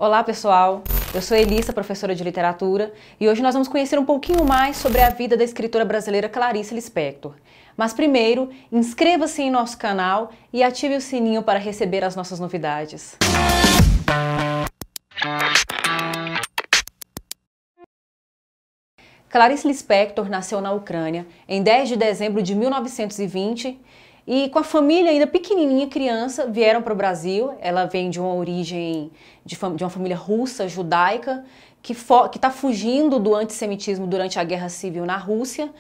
Olá pessoal, eu sou Elissa, professora de literatura, e hoje nós vamos conhecer um pouquinho mais sobre a vida da escritora brasileira Clarice Lispector. Mas primeiro, inscreva-se em nosso canal e ative o sininho para receber as nossas novidades. Clarice Lispector nasceu na Ucrânia em 10 de dezembro de 1920 e com a família ainda pequenininha, criança, vieram para o Brasil. Ela vem de uma origem de uma família russa, judaica, que está fugindo do antissemitismo durante a Guerra Civil na Rússia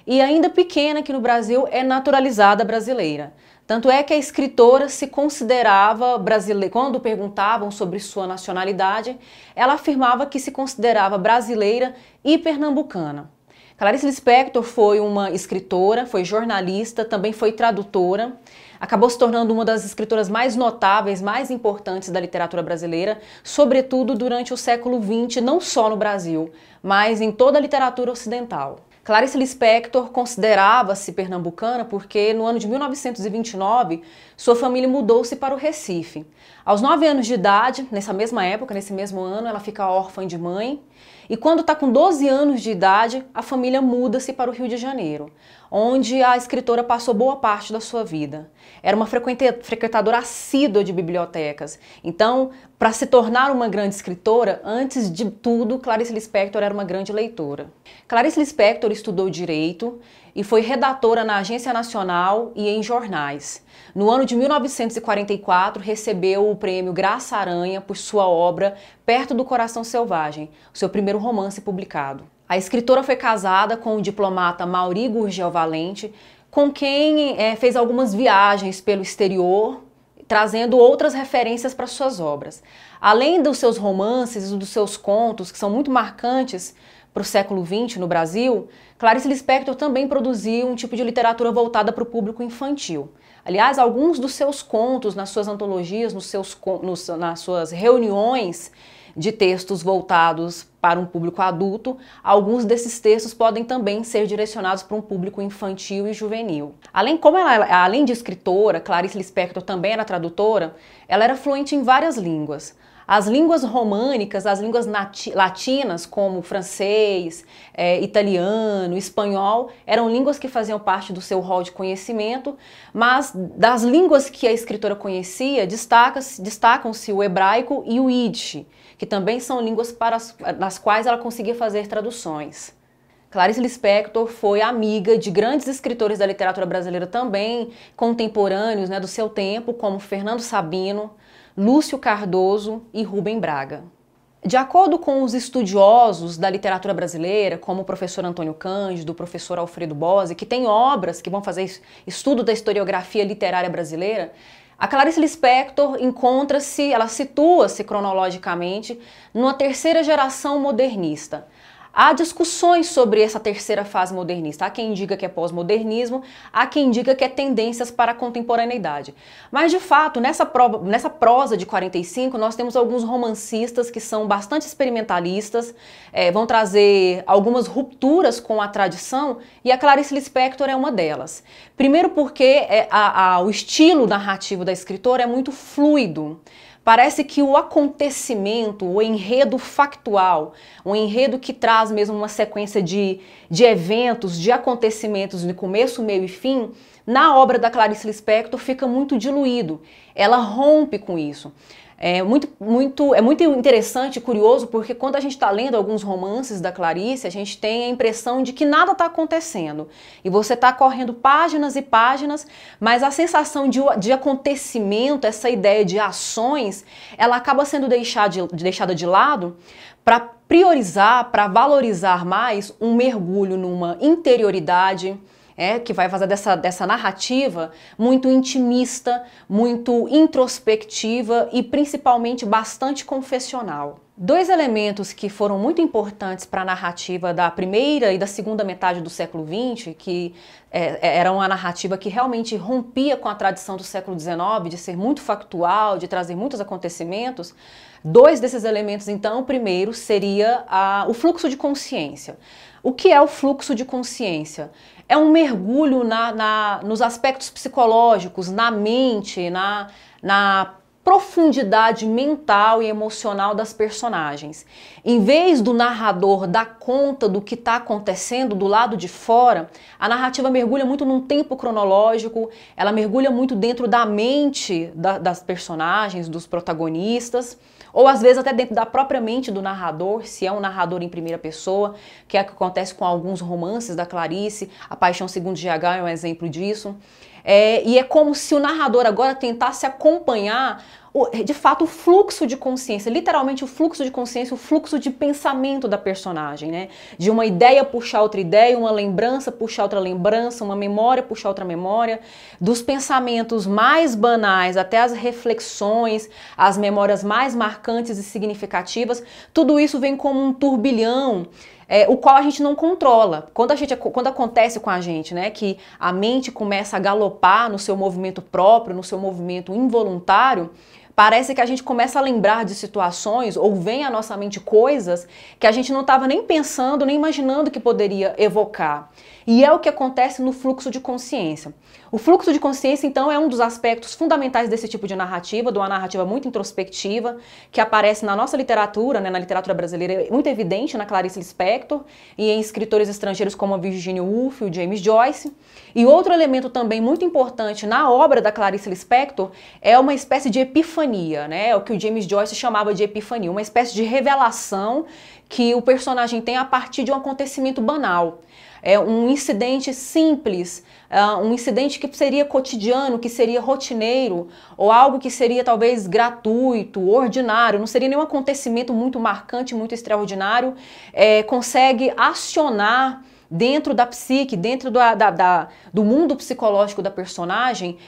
e ainda pequena aqui no Brasil é naturalizada brasileira. Tanto é que a escritora se considerava brasileira. Quando perguntavam sobre sua nacionalidade, ela afirmava que se considerava brasileira e pernambucana. Clarice Lispector foi uma escritora, foi jornalista, também foi tradutora. Acabou se tornando uma das escritoras mais notáveis, mais importantes da literatura brasileira, sobretudo durante o século XX, não só no Brasil, mas em toda a literatura ocidental. Clarice Lispector considerava-se pernambucana porque no ano de 1929 sua família mudou-se para o Recife. Aos 9 anos de idade, nessa mesma época, nesse mesmo ano, ela fica órfã de mãe e quando está com 12 anos de idade, a família muda-se para o Rio de Janeiro, onde a escritora passou boa parte da sua vida. Era uma frequentadora assídua de bibliotecas. Então, para se tornar uma grande escritora, antes de tudo, Clarice Lispector era uma grande leitora. Clarice Lispector estudou Direito e foi redatora na Agência Nacional e em jornais. No ano de 1944, recebeu o prêmio Graça Aranha por sua obra Perto do Coração Selvagem, seu primeiro romance publicado. A escritora foi casada com o diplomata Maury Gurgel Valente, com quem fez algumas viagens pelo exterior, trazendo outras referências para suas obras. Além dos seus romances e dos seus contos, que são muito marcantes para o século XX no Brasil, Clarice Lispector também produziu um tipo de literatura voltada para o público infantil. Aliás, alguns dos seus contos, nas suas antologias, nas suas reuniões de textos voltados para um público adulto, alguns desses textos podem também ser direcionados para um público infantil e juvenil. Além de escritora, Clarice Lispector também era tradutora, ela era fluente em várias línguas. As línguas românicas, as línguas latinas, como francês, italiano, espanhol, eram línguas que faziam parte do seu rol de conhecimento, mas das línguas que a escritora conhecia, destacam-se o hebraico e o Yiddish, que também são línguas nas quais ela conseguia fazer traduções. Clarice Lispector foi amiga de grandes escritores da literatura brasileira também, contemporâneos, do seu tempo, como Fernando Sabino, Lúcio Cardoso e Rubem Braga. De acordo com os estudiosos da literatura brasileira, como o professor Antônio Cândido, o professor Alfredo Bose, que tem obras que vão fazer estudo da historiografia literária brasileira, a Clarice Lispector ela situa-se cronologicamente numa terceira geração modernista. Há discussões sobre essa terceira fase modernista. Há quem diga que é pós-modernismo, há quem diga que é tendências para a contemporaneidade. Mas, de fato, nessa prosa de 45, nós temos alguns romancistas que são bastante experimentalistas, vão trazer algumas rupturas com a tradição, e a Clarice Lispector é uma delas. Primeiro porque o estilo narrativo da escritora é muito fluido. Parece que o acontecimento, o enredo factual, um enredo que traz mesmo uma sequência de eventos, de acontecimentos de começo, meio e fim, na obra da Clarice Lispector fica muito diluído. Ela rompe com isso. É muito interessante e curioso porque quando a gente está lendo alguns romances da Clarice, a gente tem a impressão de que nada está acontecendo. E você está correndo páginas e páginas, mas a sensação de acontecimento, essa ideia de ações, ela acaba sendo deixada de lado para priorizar, para valorizar mais um mergulho numa interioridade, que vai fazer dessa narrativa muito intimista, muito introspectiva e principalmente bastante confessional. Dois elementos que foram muito importantes para a narrativa da primeira e da segunda metade do século XX, que era uma narrativa que realmente rompia com a tradição do século XIX, de ser muito factual, de trazer muitos acontecimentos. Dois desses elementos, então, o primeiro seria o fluxo de consciência. O que é o fluxo de consciência? É um mergulho nos aspectos psicológicos, na mente, na profundidade mental e emocional das personagens. Em vez do narrador dar conta do que está acontecendo do lado de fora, a narrativa mergulha muito num tempo cronológico, ela mergulha muito dentro da mente das personagens, dos protagonistas, ou às vezes até dentro da própria mente do narrador, se é um narrador em primeira pessoa, que é o que acontece com alguns romances da Clarice. A Paixão Segundo GH é um exemplo disso. E é como se o narrador agora tentasse acompanhar, de fato, o fluxo de consciência, literalmente o fluxo de consciência, o fluxo de pensamento da personagem, né? De uma ideia puxar outra ideia, uma lembrança puxar outra lembrança, uma memória puxar outra memória, dos pensamentos mais banais até as reflexões, as memórias mais marcantes e significativas, tudo isso vem como um turbilhão, o qual a gente não controla. Quando acontece com a gente, né, que a mente começa a galopar no seu movimento próprio, no seu movimento involuntário, parece que a gente começa a lembrar de situações ou vem à nossa mente coisas que a gente não estava nem pensando, nem imaginando que poderia evocar. E é o que acontece no fluxo de consciência. O fluxo de consciência, então, é um dos aspectos fundamentais desse tipo de narrativa, de uma narrativa muito introspectiva, que aparece na nossa literatura, né, na literatura brasileira, é muito evidente na Clarice Lispector e em escritores estrangeiros como a Virginia Woolf e o James Joyce. E outro elemento também muito importante na obra da Clarice Lispector é uma espécie de epifania, né, o que o James Joyce chamava de epifania, uma espécie de revelação que o personagem tem a partir de um acontecimento banal. É um incidente simples, um incidente que seria cotidiano, que seria rotineiro, ou algo que seria talvez gratuito, ordinário, não seria nenhum acontecimento muito marcante, muito extraordinário, consegue acionar dentro da psique, dentro do mundo psicológico da personagem,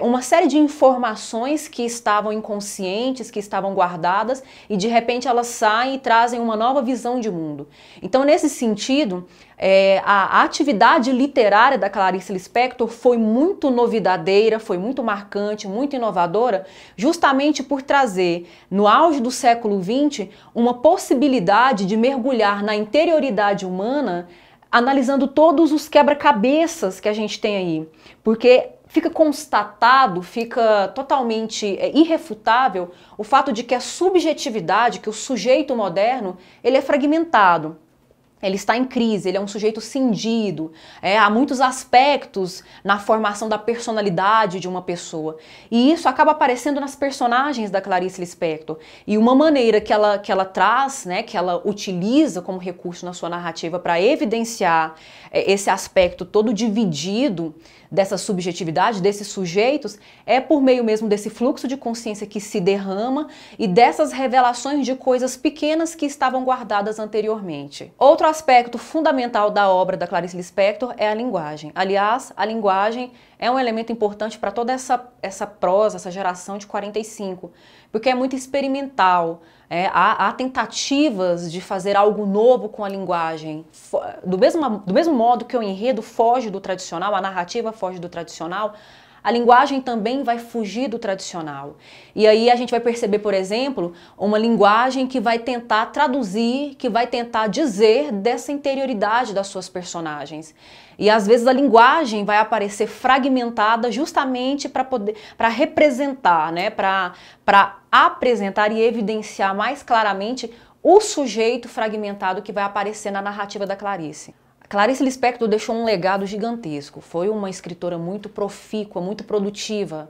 uma série de informações que estavam inconscientes, que estavam guardadas, e de repente elas saem e trazem uma nova visão de mundo. Então, nesse sentido, a atividade literária da Clarice Lispector foi muito novidadeira, foi muito marcante, muito inovadora, justamente por trazer, no auge do século XX, uma possibilidade de mergulhar na interioridade humana, analisando todos os quebra-cabeças que a gente tem aí, porque fica constatado, fica totalmente irrefutável o fato de que a subjetividade, que o sujeito moderno, ele é fragmentado. Ele está em crise, ele é um sujeito cindido, há muitos aspectos na formação da personalidade de uma pessoa. E isso acaba aparecendo nas personagens da Clarice Lispector. E uma maneira que ela traz, né, que ela utiliza como recurso na sua narrativa para evidenciar esse aspecto todo dividido dessa subjetividade, desses sujeitos, é por meio mesmo desse fluxo de consciência que se derrama e dessas revelações de coisas pequenas que estavam guardadas anteriormente. Outro aspecto fundamental da obra da Clarice Lispector é a linguagem. Aliás, a linguagem é um elemento importante para toda essa prosa, essa geração de 45, porque é muito experimental. Há tentativas de fazer algo novo com a linguagem. Do mesmo modo que o enredo foge do tradicional, a narrativa foge do tradicional, a linguagem também vai fugir do tradicional. E aí a gente vai perceber, por exemplo, uma linguagem que vai tentar traduzir, que vai tentar dizer dessa interioridade das suas personagens. E às vezes a linguagem vai aparecer fragmentada justamente para representar, né, para apresentar e evidenciar mais claramente o sujeito fragmentado que vai aparecer na narrativa da Clarice. Clarice Lispector deixou um legado gigantesco, foi uma escritora muito profícua, muito produtiva.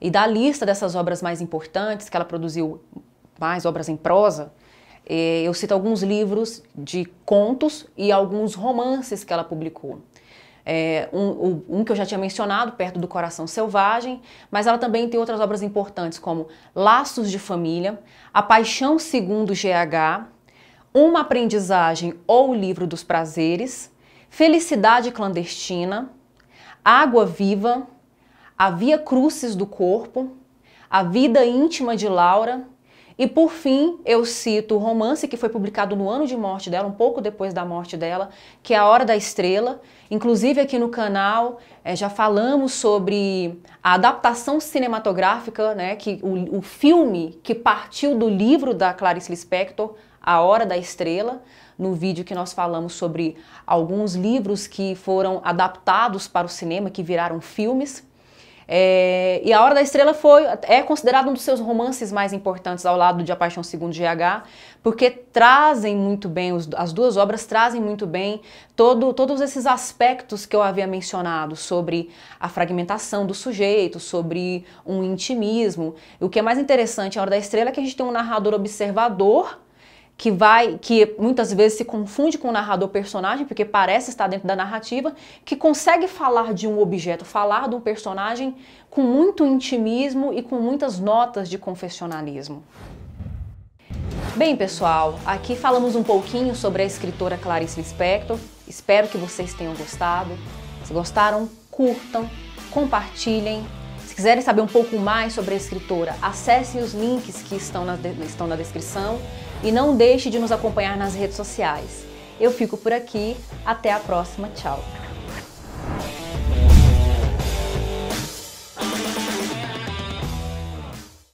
E da lista dessas obras mais importantes, que ela produziu mais obras em prosa, eu cito alguns livros de contos e alguns romances que ela publicou. Um que eu já tinha mencionado, Perto do Coração Selvagem, mas ela também tem outras obras importantes como Laços de Família, A Paixão Segundo GH, Uma Aprendizagem ou O Livro dos Prazeres, Felicidade Clandestina, Água Viva, A Via Crucis do Corpo, A Vida Íntima de Laura e, por fim, eu cito o romance que foi publicado no ano de morte dela, um pouco depois da morte dela, que é A Hora da Estrela. Inclusive aqui no canal já falamos sobre a adaptação cinematográfica, né, que o filme que partiu do livro da Clarice Lispector, A Hora da Estrela, no vídeo que nós falamos sobre alguns livros que foram adaptados para o cinema, que viraram filmes. E A Hora da Estrela é considerado um dos seus romances mais importantes ao lado de A Paixão Segundo GH, porque trazem muito bem, as duas obras trazem muito bem todos esses aspectos que eu havia mencionado sobre a fragmentação do sujeito, sobre um intimismo. O que é mais interessante em A Hora da Estrela é que a gente tem um narrador observador que muitas vezes se confunde com o narrador personagem, porque parece estar dentro da narrativa, que consegue falar de um objeto, falar de um personagem com muito intimismo e com muitas notas de confessionalismo. Bem, pessoal, aqui falamos um pouquinho sobre a escritora Clarice Lispector. Espero que vocês tenham gostado. Se gostaram, curtam, compartilhem. Se quiserem saber um pouco mais sobre a escritora, acessem os links que estão na descrição e não deixe de nos acompanhar nas redes sociais. Eu fico por aqui, até a próxima, tchau!